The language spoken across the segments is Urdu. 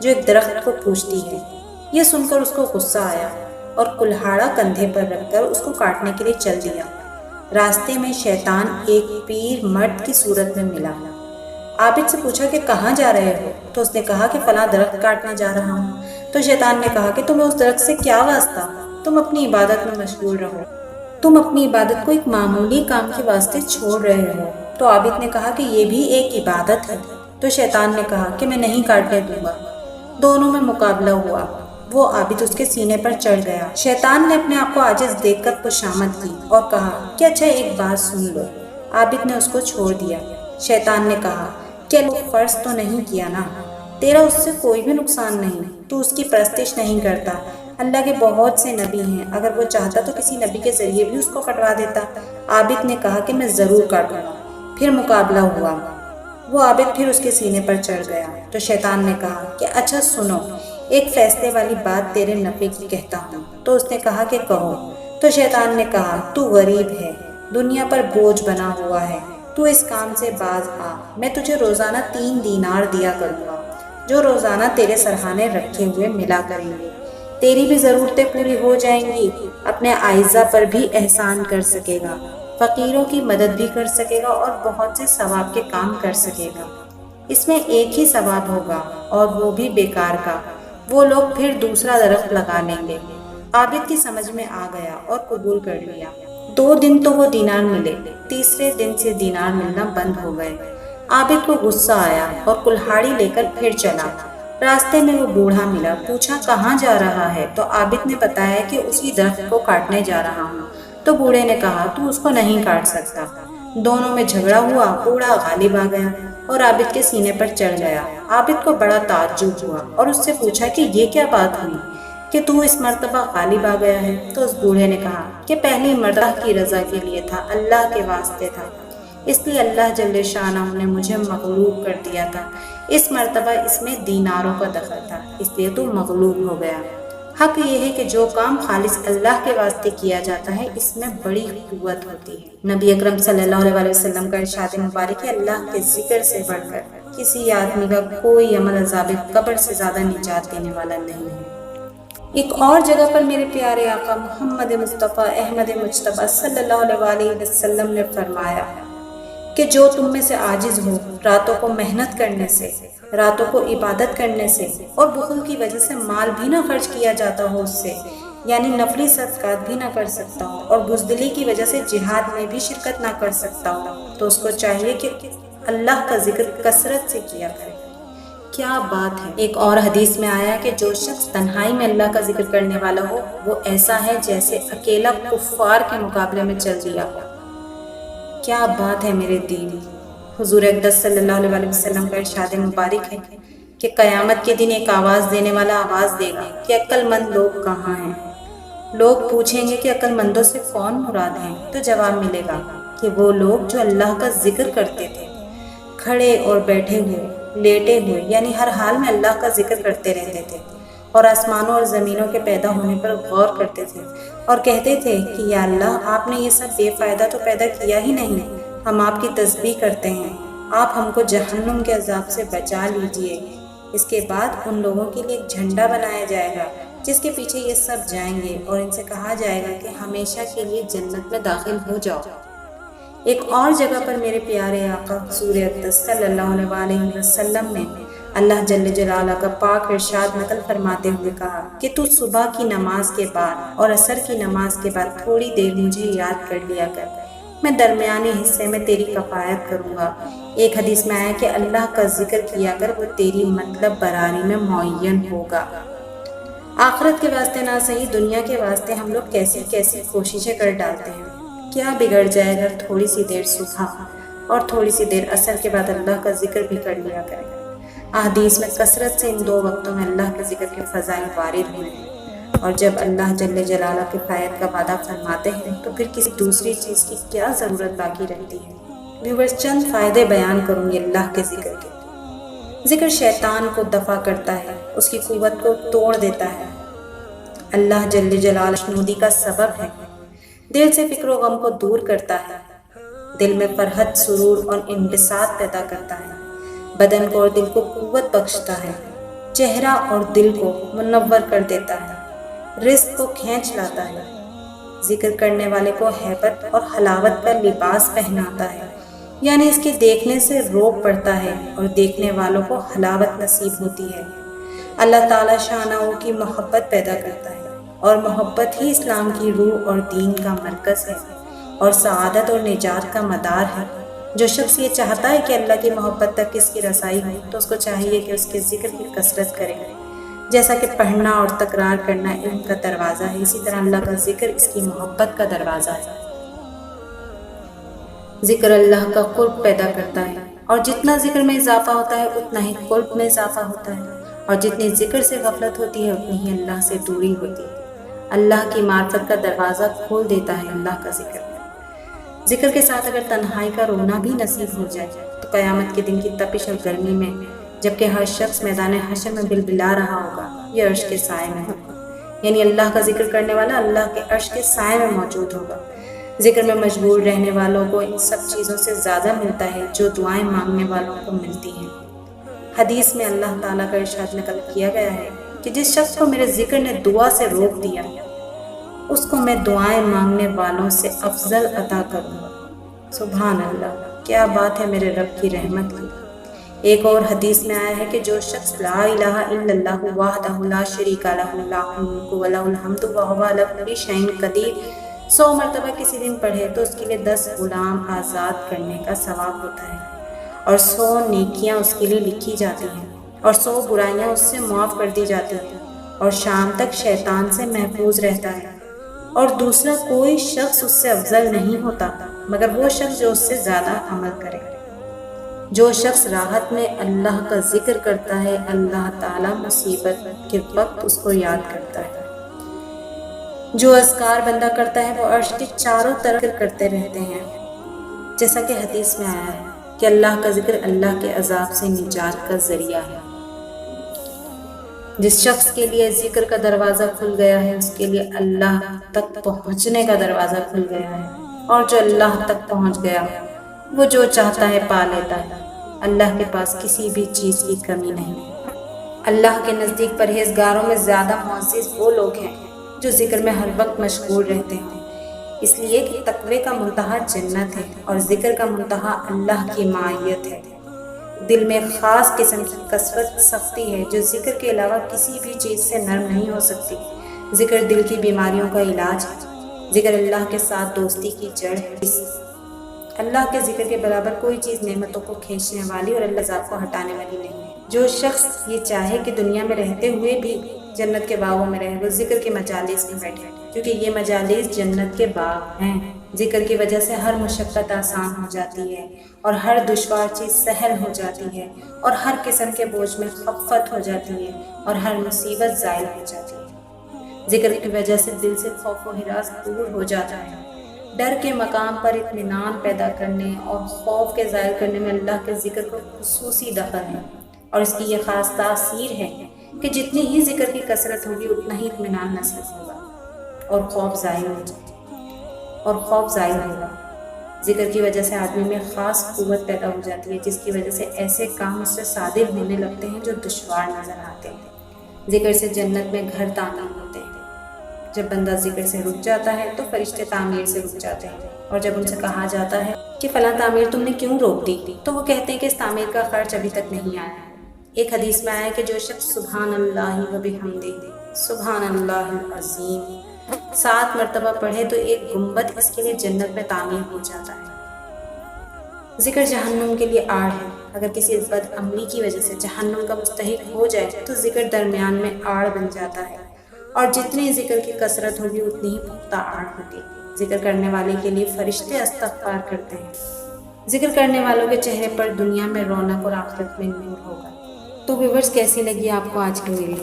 جو ایک درخت کو پوجتی ہے۔ یہ سن کر اس کو غصہ آیا اور کلہاڑا کندھے پر رکھ کر اس کو کاٹنے کے لیے چل دیا۔ راستے میں شیطان ایک پیر مرد کی صورت میں ملا۔ عابد سے پوچھا کہ کہاں جا رہے ہو؟ تو اس نے کہا کہ فلاں درخت کاٹنے جا رہا ہوں۔ تو شیطان نے کہا کہ تمہیں اس درخت سے کیا واسطہ؟ تم اپنی عبادت میں مشغول رہو۔ تم اپنی عبادت کو ایک معمولی کام کے واسطے چھوڑ رہے ہو۔ تو عابد نے کہا کہ یہ بھی ایک عبادت ہے۔ تو شیطان نے کہا کہ میں نہیں کاٹنے دوں گا۔ دونوں میں مقابلہ ہوا۔ وہ عابد اس کے سینے پر چڑھ گیا۔ شیطان نے اپنے آپ کو عاجز دیکھ کر خوشامد کی اور کہا کہ اچھا ایک بات سن لو۔ عابد نے اس کو چھوڑ دیا۔ شیطان نے کہا کہ فرض تو نہیں کیا نا، تیرا اس سے کوئی بھی نقصان نہیں، تو اس کی پرستش نہیں کرتا۔ اللہ کے بہت سے نبی ہیں، اگر وہ چاہتا تو کسی نبی کے ذریعے بھی اس کو کٹوا دیتا۔ عابد نے کہا کہ میں ضرور کاٹوں گا۔ پھر مقابلہ ہوا۔ وہ عابد پھر اس کے سینے پر چڑھ گیا۔ تو شیطان نے کہا کہ اچھا سنو، ایک فیصلے والی بات تیرے نفع کی کہتا ہوں۔ تو اس نے کہا کہ کہو۔ تو شیطان نے کہا تو غریب ہے، دنیا پر بوجھ بنا ہوا ہے، تو اس کام سے باز آ، میں تجھے روزانہ 3 دینار دیا کروں گا، جو روزانہ تیرے سرہانے رکھے ہوئے ملا کریں گے۔ تیری بھی ضرورتیں پوری ہو جائیں گی، اپنے اعزا پر بھی احسان کر سکے گا، فقیروں کی مدد بھی کر سکے گا اور بہت سے ثواب کے کام کر سکے گا۔ اس میں ایک ہی ثواب ہوگا اور وہ بھی بیکار کا، وہ لوگ پھر دوسرا درخت لگا لیں گے۔ عابد کی سمجھ میں آ گیا اور قبول کر لیا۔ 2 دن تو وہ دینار ملے، تیسرے دن سے دینار ملنا بند ہو گئے۔ عابد کو غصہ آیا اور کلہاڑی لے کر پھر چلا۔ راستے میں وہ بوڑھا ملا، پوچھا کہاں جا رہا ہے؟ تو عابد نے بتایا کہ اسی درخت کو کاٹنے جا رہا ہوں۔ تو بوڑھے نے کہا تو اس کو نہیں کاٹ سکتا۔ دونوں میں جھگڑا ہوا، بوڑھا غالب آ گیا اور عابد کے سینے پر چڑھ گیا۔ عابد کو بڑا تعجب ہوا اور اس سے پوچھا کہ یہ کیا بات ہوئی کہ تو اس مرتبہ غالب آ گیا ہے؟ تو اس بوڑھے نے کہا کہ پہلی مرتبہ کی رضا کے لیے تھا، اللہ کے واسطے تھا، اس لیے اللہ جل شانہ نے مجھے مغلوب کر دیا تھا۔ اس مرتبہ اس میں دیناروں کا دخل تھا، اس لیے تو مغلوب ہو گیا۔ حق یہ ہے کہ جو کام خالص اللہ کے واسطے کیا جاتا ہے اس میں بڑی قوت ہوتی ہے۔ نبی اکرم صلی اللہ علیہ وسلم کا ارشاد مبارک ہے، اللہ کے ذکر سے بڑھ کر کسی آدمی کا کوئی عمل عذاب قبر سے زیادہ نجات دینے والا نہیں ہے۔ ایک اور جگہ پر میرے پیارے آقا محمد مصطفیٰ احمد مجتبیٰ صلی اللہ علیہ وسلم نے فرمایا کہ جو تم میں سے عاجز ہو راتوں کو محنت کرنے سے، راتوں کو عبادت کرنے سے اور بخل کی وجہ سے مال بھی نہ خرچ کیا جاتا ہو اس سے، یعنی نفلی صدقات بھی نہ کر سکتا ہو اور بزدلی کی وجہ سے جہاد میں بھی شرکت نہ کر سکتا ہو، تو اس کو چاہیے کہ اللہ کا ذکر کثرت سے کیا کرے۔ کیا بات ہے! ایک اور حدیث میں آیا کہ جو شخص تنہائی میں اللہ کا ذکر کرنے والا ہو وہ ایسا ہے جیسے اکیلا کفار کے مقابلے میں چل دیا ہو۔ کیا بات ہے میرے دین! حضور اقدس صلی اللہ علیہ وسلم کا ارشاد مبارک ہے کہ قیامت کے دن ایک آواز دینے والا آواز دے گا کہ عقل مند لوگ کہاں ہیں؟ لوگ پوچھیں گے کہ عقل مندوں سے کون مراد ہیں؟ تو جواب ملے گا کہ وہ لوگ جو اللہ کا ذکر کرتے تھے، کھڑے اور بیٹھے ہوئے، لیٹے ہوئے، یعنی ہر حال میں اللہ کا ذکر کرتے رہتے تھے اور آسمانوں اور زمینوں کے پیدا ہونے پر غور کرتے تھے اور کہتے تھے کہ یا اللہ آپ نے یہ سب بے فائدہ تو پیدا کیا ہی نہیں، ہم آپ کی تسبیح کرتے ہیں، آپ ہم کو جہنم کے عذاب سے بچا لیجئے۔ اس کے بعد ان لوگوں کے لیے ایک جھنڈا بنایا جائے گا جس کے پیچھے یہ سب جائیں گے اور ان سے کہا جائے گا کہ ہمیشہ کے لیے جنت میں داخل ہو جاؤ۔ ایک اور جگہ پر میرے پیارے آقا حضور اقدس صلی اللہ علیہ وسلم نے اللہ جل جلالہ کا پاک ارشاد نقل فرماتے ہوئے کہا کہ تو صبح کی نماز کے بعد اور عصر کی نماز کے بعد تھوڑی دیر مجھے یاد کر لیا کر، میں درمیانی حصے میں تیری کفایت کروں گا۔ ایک حدیث میں آیا کہ اللہ کا ذکر کیا کر، وہ تیری مطلب براری میں معین ہوگا۔ آخرت کے واسطے نہ صحیح دنیا کے واسطے ہم لوگ کیسی کیسی کوششیں کر ڈالتے ہیں۔ کیا بگڑ جائے اگر تھوڑی سی دیر صبح اور تھوڑی سی دیر عصر کے بعد اللہ کا ذکر بھی کر لیا کریں۔ احادیث میں کثرت سے ان 2 وقتوں میں اللہ کے ذکر کے فضائل وارد ہوئے ہیں، اور جب اللہ جل جلالہ کفایت کا وعدہ فرماتے ہیں تو پھر کسی دوسری چیز کی کیا ضرورت باقی رہتی ہے۔ ویورز، چند فائدے بیان کروں گی اللہ کے ذکر کے۔ ذکر شیطان کو دفع کرتا ہے، اس کی قوت کو توڑ دیتا ہے۔ اللہ جل جلالہ خوشنودی کا سبب ہے، دل سے فکر و غم کو دور کرتا ہے، دل میں فرحت، سرور اور انبساط پیدا کرتا ہے، بدن کو اور دل کو قوت بخشتا ہے، چہرہ اور دل کو منور کر دیتا ہے، رزق کو کھینچ لاتا ہے، ذکر کرنے والے کو ہیبت اور حلاوت کا لباس پہناتا ہے، یعنی اس کے دیکھنے سے روب پڑتا ہے اور دیکھنے والوں کو حلاوت نصیب ہوتی ہے۔ اللہ تعالیٰ شانہ کی محبت پیدا کرتا ہے، اور محبت ہی اسلام کی روح اور دین کا مرکز ہے اور سعادت اور نجات کا مدار ہے۔ جو شخص یہ چاہتا ہے کہ اللہ کی محبت تک اس کی رسائی ہو تو اس کو چاہیے کہ اس کے ذکر کی کثرت کرے، جیسا کہ پڑھنا اور تکرار کرنا علم کا دروازہ ہے، اسی طرح اللہ کا ذکر اس کی محبت کا دروازہ ہے۔ ذکر اللہ کا قرب پیدا کرتا ہے، اور جتنا ذکر میں اضافہ ہوتا ہے اتنا ہی قرب میں اضافہ ہوتا ہے، اور جتنی ذکر سے غفلت ہوتی ہے اتنی ہی اللہ سے دوری ہوتی ہے۔ اللہ کی معرفت کا دروازہ کھول دیتا ہے اللہ کا ذکر۔ ذکر کے ساتھ اگر تنہائی کا رونا بھی نصیب ہو جائے تو قیامت کے دن کی تپش اور گرمی میں جبکہ ہر شخص میدان حشر میں بلبلا رہا ہوگا، یہ عرش کے سائے میں ہوگا، یعنی اللہ کا ذکر کرنے والا اللہ کے عرش کے سائے میں موجود ہوگا۔ ذکر میں مشغول رہنے والوں کو ان سب چیزوں سے زیادہ ملتا ہے جو دعائیں مانگنے والوں کو ملتی ہیں۔ حدیث میں اللہ تعالیٰ کا ارشاد نقل کیا گیا ہے کہ جس شخص کو میرے ذکر نے دعا سے روک دیا اس کو میں دعائیں مانگنے والوں سے افضل عطا کروں گا۔ سبحان اللہ، کیا بات ہے میرے رب کی رحمت کی۔ ایک اور حدیث میں آیا ہے کہ جو شخص لا الہ الا اللہ وحدہ لا شریک لہ لہ الملک و لہ الحمد وہو علی کل شیء قدیر 100 مرتبہ کسی دن پڑھے تو اس کے لیے 10 غلام آزاد کرنے کا ثواب ہوتا ہے، اور 100 نیکیاں اس کے لیے لکھی جاتی ہیں، اور 100 برائیاں اس سے معاف کر دی جاتی ہیں، اور شام تک شیطان سے محفوظ رہتا ہے، اور دوسرا کوئی شخص اس سے افضل نہیں ہوتا مگر وہ شخص جو اس سے زیادہ عمل کرے۔ جو شخص راحت میں اللہ کا ذکر کرتا ہے اللہ تعالیٰ مصیبت کے وقت اس کو یاد کرتا ہے۔ جو اذکار بندہ کرتا ہے وہ عرش کے چاروں طرف کرتے رہتے ہیں، جیسا کہ حدیث میں آیا ہے کہ اللہ کا ذکر اللہ کے عذاب سے نجات کا ذریعہ ہے۔ جس شخص کے لیے ذکر کا دروازہ کھل گیا ہے اس کے لیے اللہ تک پہنچنے کا دروازہ کھل گیا ہے، اور جو اللہ تک پہنچ گیا وہ جو چاہتا ہے پا لیتا ہے۔ اللہ کے پاس کسی بھی چیز کی کمی نہیں۔ اللہ کے نزدیک پرہیزگاروں میں زیادہ معزز وہ لوگ ہیں جو ذکر میں ہر وقت مشغول رہتے ہیں، اس لیے کہ تقوی کا منتہا جنت ہے اور ذکر کا منتہا اللہ کی معیت ہے۔ دل میں خاص قسم کی کثرت سختی ہے جو ذکر کے علاوہ کسی بھی چیز سے نرم نہیں ہو سکتی۔ ذکر دل کی بیماریوں کا علاج ہے، ذکر اللہ کے ساتھ دوستی کی جڑ ہے۔ اللہ کے ذکر کے برابر کوئی چیز نعمتوں کو کھینچنے والی اور اللہ ذات کو ہٹانے والی نہیں ہے۔ جو شخص یہ چاہے کہ دنیا میں رہتے ہوئے بھی جنت کے باغوں میں رہے وہ ذکر کے مجالس میں بیٹھے، کیونکہ یہ مجالس جنت کے باغ ہیں۔ ذکر کی وجہ سے ہر مشقت آسان ہو جاتی ہے اور ہر دشوار چیز سہل ہو جاتی ہے، اور ہر قسم کے بوجھ میں خفت ہو جاتی ہے، اور ہر مصیبت زائل ہو جاتی ہے۔ ذکر کی وجہ سے دل سے خوف و ہراس دور ہو جاتا ہے۔ ڈر کے مقام پر اطمینان پیدا کرنے اور خوف کے ظاہر کرنے میں اللہ کے ذکر کو خصوصی دخل ہے، اور اس کی یہ خاص تاثیر ہے کہ جتنی ہی ذکر کی کثرت ہوگی اتنا ہی اطمینان نصیب ہوگا اور خوف ظاہر ہوگا۔ ذکر کی وجہ سے آدمی میں خاص قوت پیدا ہو جاتی ہے جس کی وجہ سے ایسے کام اس سے صادر ہونے لگتے ہیں جو دشوار نظر آتے ہیں۔ ذکر سے جنت میں گھر تعمیر ہوتے ہیں۔ جب بندہ ذکر سے رک جاتا ہے تو فرشتے تعمیر سے رک جاتے ہیں، اور جب ان سے کہا جاتا ہے کہ فلاں تعمیر تم نے کیوں روک دی تو وہ کہتے ہیں کہ اس تعمیر کا خرچ ابھی تک نہیں آیا ہے۔ ایک حدیث میں آیا ہے کہ جو شخص سبحان اللہ و بحمدہ سبحان اللہ العظیم 7 مرتبہ پڑھے تو ایک گنبد اس کے لیے جنت میں تعمیر ہو جاتا ہے۔ ذکر جہنم کے لیے آڑ ہے، اگر کسی بد عملی کی وجہ سے جہنم کا مستحق ہو جائے تو ذکر درمیان میں آڑ بن جاتا ہے، اور جتنی ذکر کی کثرت ہوگی اتنی ہی پختہ آڑ ہوگی۔ ذکر کرنے والے کے لیے فرشتے استغفار کرتے ہیں۔ ذکر کرنے والوں کے چہرے پر دنیا میں رونق اور آخرت میں نور ہوگا۔ تو ویورز، کیسی لگی آپ کو آج کی میری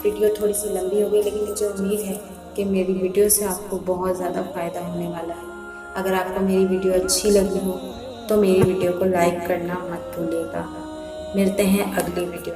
ویڈیو تھوڑی سی لمبی ہو گئی، لیکن مجھے امید ہے کہ میری ویڈیو سے آپ کو بہت زیادہ فائدہ ہونے والا ہے۔ اگر آپ کو میری ویڈیو اچھی لگی ہو تو میری ویڈیو کو لائک کرنا مت بھولیے گا۔ ملتے ہیں اگلی ویڈیو۔